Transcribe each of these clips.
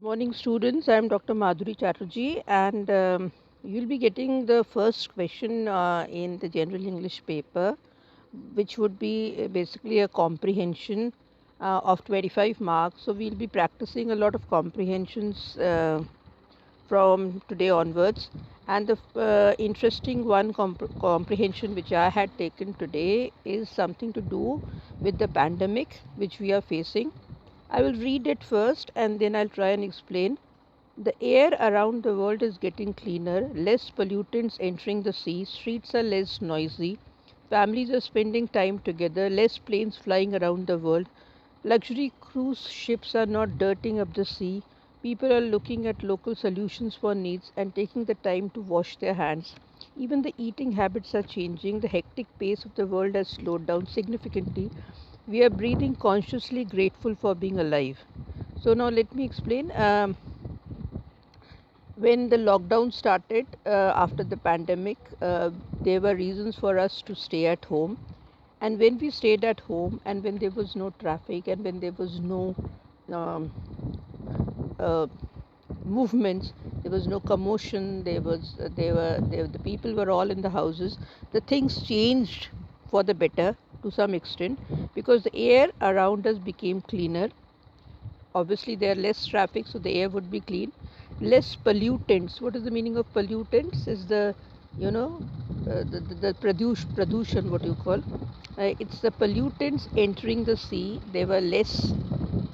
Morning, students. I am Dr. Madhuri Chatterjee, and you'll be getting the first question in the general English paper, which would be basically a comprehension of 25 marks. So, we'll be practicing a lot of comprehensions from today onwards. And the interesting one comprehension which I had taken today is something to do with the pandemic which we are facing. I will read it first and then I'll try and explain. The air around the world is getting cleaner, less pollutants entering the sea, streets are less noisy, families are spending time together, less planes flying around the world, luxury cruise ships are not dirtying up the sea, people are looking at local solutions for needs and taking the time to wash their hands. Even the eating habits are changing, the hectic pace of the world has slowed down significantly. We are breathing consciously grateful for being alive. So, now let me explain. When the lockdown started after the pandemic, there were reasons for us to stay at home. And when we stayed at home, and when there was no traffic, and when there was no um, uh, movements, there was no commotion, the people were all in the houses. The things changed for the better to some extent because the air around us became cleaner. Obviously there are less traffic, so the air would be clean. Less pollutants. What is the meaning of pollutants? Is the you know the pradushan, what you call. It's the pollutants entering the sea. There were less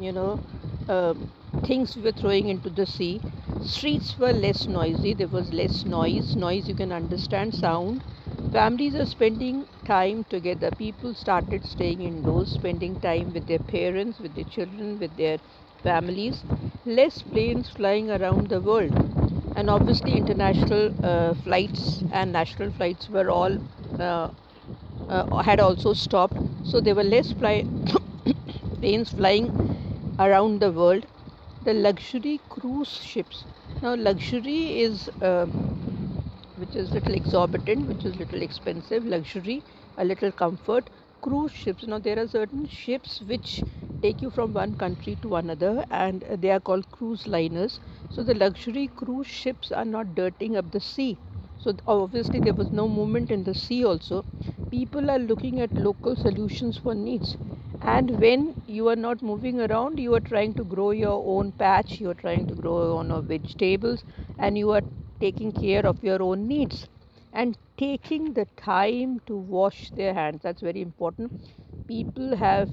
you know um, things we were throwing into the sea. Streets were less noisy. There was less noise you can understand, sound. Families are spending time together. People started staying indoors, spending time with their parents, with their children, with their families. Less planes flying around the world. And obviously, international flights and national flights were all had also stopped. So there were less planes flying around the world. The luxury cruise ships. Now, luxury is which is little exorbitant, which is little expensive, luxury, a little comfort. Cruise ships. Now there are certain ships which take you from one country to another, and they are called cruise liners. So the luxury cruise ships are not dirtying up the sea. So obviously there was no movement in the sea also. People are looking at local solutions for needs. And when you are not moving around, you are trying to grow your own patch, you are trying to grow your own vegetables, and you are taking care of your own needs and taking the time to wash their hands. That's very important. People have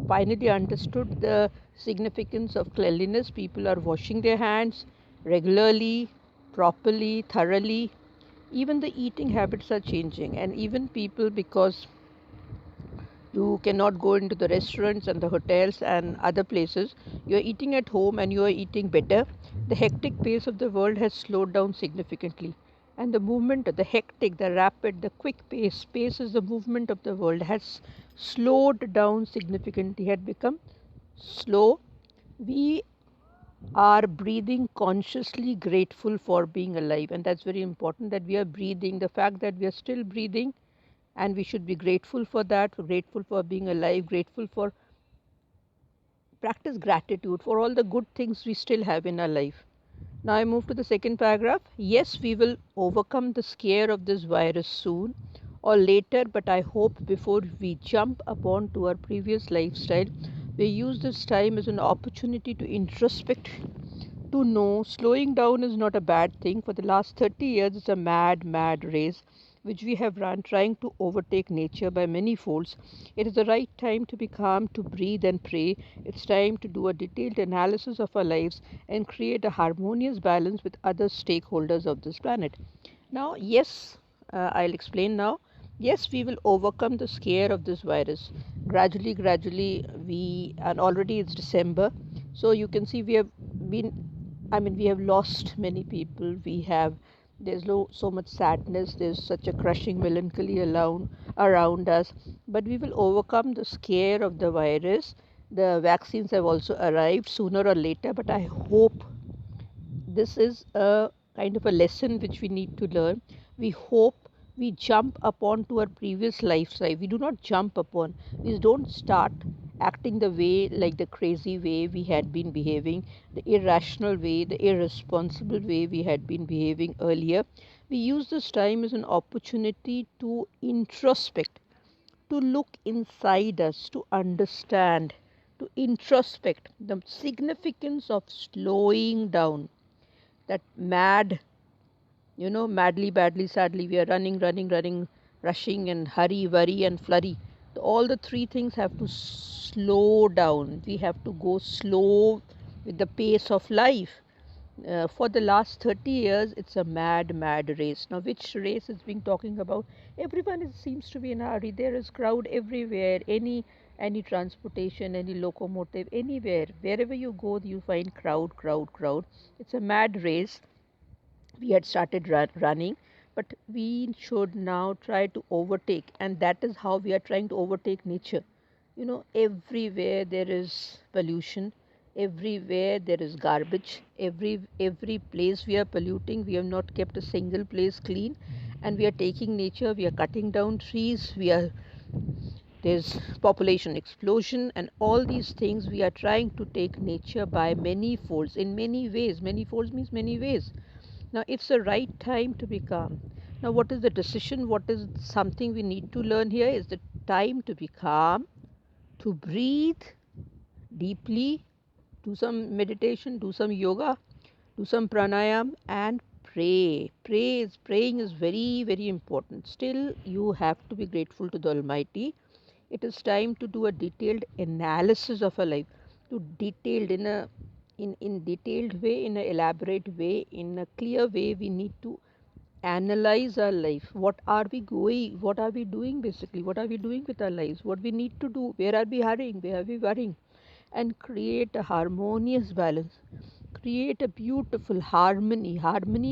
finally understood the significance of cleanliness. People are washing their hands regularly, properly, thoroughly. Even the eating habits are changing, and even people, because you cannot go into the restaurants and the hotels and other places. You are eating at home and you are eating better. The hectic pace of the world has slowed down significantly. And the movement, the hectic, the rapid, the quick pace is the movement of the world has slowed down significantly, had become slow. We are breathing consciously grateful for being alive, and that's very important, that we are breathing. The fact that we are still breathing, and we should be grateful for that, grateful for being alive, grateful for practice gratitude for all the good things we still have in our life. Now I move to the second paragraph. Yes, we will overcome the scare of this virus soon or later, but I hope before we jump upon to our previous lifestyle, we use this time as an opportunity to introspect, to know slowing down is not a bad thing. For the last 30 years, it's a mad race which we have run trying to overtake nature by many folds. It is the right time to be calm, to breathe and pray. It's time to do a detailed analysis of our lives and create a harmonious balance with other stakeholders of this planet. Now, yes, I'll explain now. Yes, we will overcome the scare of this virus. Gradually, and already it's December. So you can see we have been, we have lost many people. There's so much sadness, there's such a crushing melancholy around us. But we will overcome the scare of the virus. The vaccines have also arrived sooner or later, but I hope this is a kind of a lesson which we need to learn. We hope we jump upon to our previous lifestyle. We do not jump upon, we don't start acting the way, like the crazy way we had been behaving, the irrational way, the irresponsible way we had been behaving earlier. We use this time as an opportunity to introspect, to look inside us, to understand, to introspect the significance of slowing down. That mad, madly, badly, sadly, we are running, running, running, rushing, and hurry, worry, and flurry. All the three things have to slow down. We have to go slow with the pace of life. For the last 30 years, it's a mad, mad race. Now, which race is being talking about? Everyone seems to be in a hurry. There is crowd everywhere. Any transportation, any locomotive, anywhere, wherever you go, you find crowd, crowd, crowd. It's a mad race. We had started running, but we should now try to overtake, and that is how we are trying to overtake nature. Everywhere there is pollution, everywhere there is garbage, every place we are polluting. We have not kept a single place clean, and we are taking nature, we are cutting down trees, there's population explosion, and all these things. We are trying to take nature by many folds, in many ways. Many folds means many ways. Now it's the right time to be calm. Now, what is the decision? What is something we need to learn here? Is the time to be calm, to breathe deeply, do some meditation, do some yoga, do some pranayam, and pray. Praying is very, very important. Still, you have to be grateful to the Almighty. It is time to do a detailed analysis of our life, to detailed in detailed way, in an elaborate way, in a clear way. We need to analyze our life. What are we going? What are we doing basically? What are we doing with our lives? What we need to do? Where are we hurrying? Where are we worrying? And create a harmonious balance. Create a beautiful harmony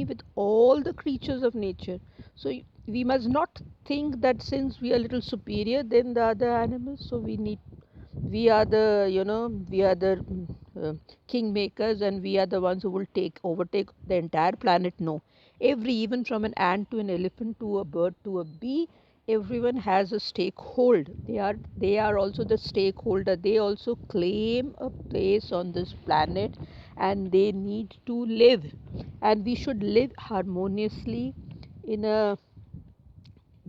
with all the creatures of nature. So we must not think that since we are a little superior than the other animals, so we are the we are the kingmakers, and we are the ones who will overtake the entire planet. No, even from an ant to an elephant to a bird to a bee, everyone has a stakehold. They are also the stakeholder. They also claim a place on this planet, and they need to live, and we should live harmoniously. In a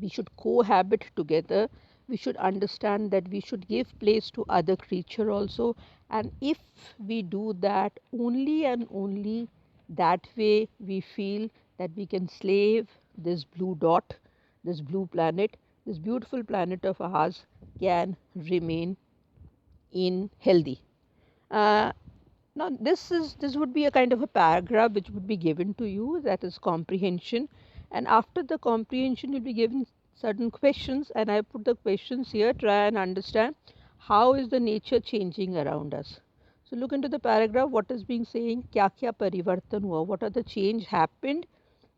We should cohabit together. We should understand that we should give place to other creature also, and if we do that, only and only that way we feel that we can slave this blue dot, this blue planet, this beautiful planet of ours can remain in healthy. uh, Now, this would be a kind of a paragraph which would be given to you, that is comprehension, and after the comprehension you'll be given certain questions, and I put the questions here. Try and understand how is the nature changing around us. So look into the paragraph. What is being saying? Kya kya parivartan hua? What are the change happened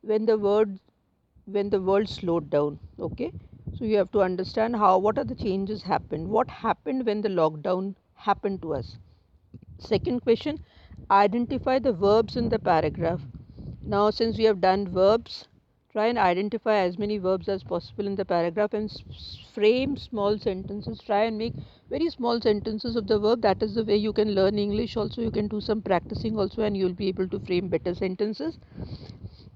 when the world slowed down? Okay, so you have to understand what are the changes happened. What happened when the lockdown happened to us? Second question, identify the verbs in the paragraph. Now, since we have done verbs, try and identify as many verbs as possible in the paragraph, and frame small sentences. Try and make very small sentences of the verb. That is the way you can learn English also. You can do some practicing also, and you'll be able to frame better sentences.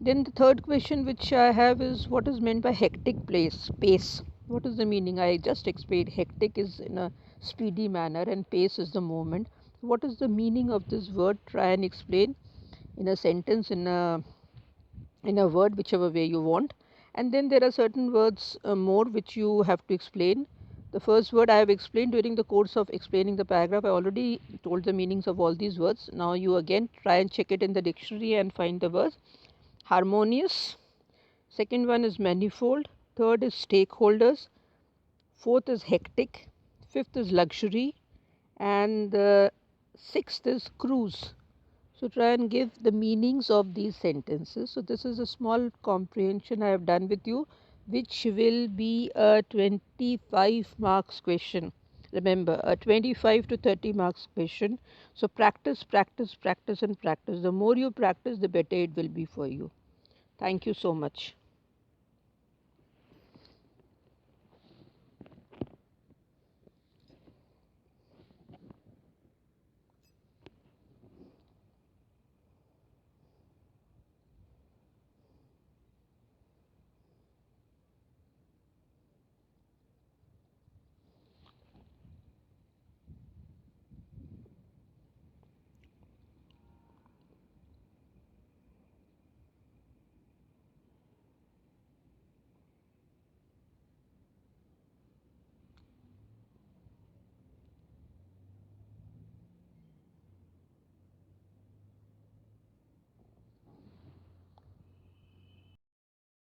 Then the third question which I have is, what is meant by hectic pace? What is the meaning? I just explained hectic is in a speedy manner and pace is the movement. What is the meaning of this word? Try and explain in a sentence, in a word, whichever way you want. And then there are certain words more which you have to explain. The first word I have explained during the course of explaining the paragraph. I already told the meanings of all these words. Now you again try and check it in the dictionary and find the words. Harmonious. Second one is manifold. Third is stakeholders. Fourth is hectic. Fifth is luxury. And the sixth is cruise. So try and give the meanings of these sentences. So this is a small comprehension I have done with you, which will be a 25 marks question. Remember, a 25 to 30 marks question. So practice, practice, practice, and practice. The more you practice, the better it will be for you. Thank you so much.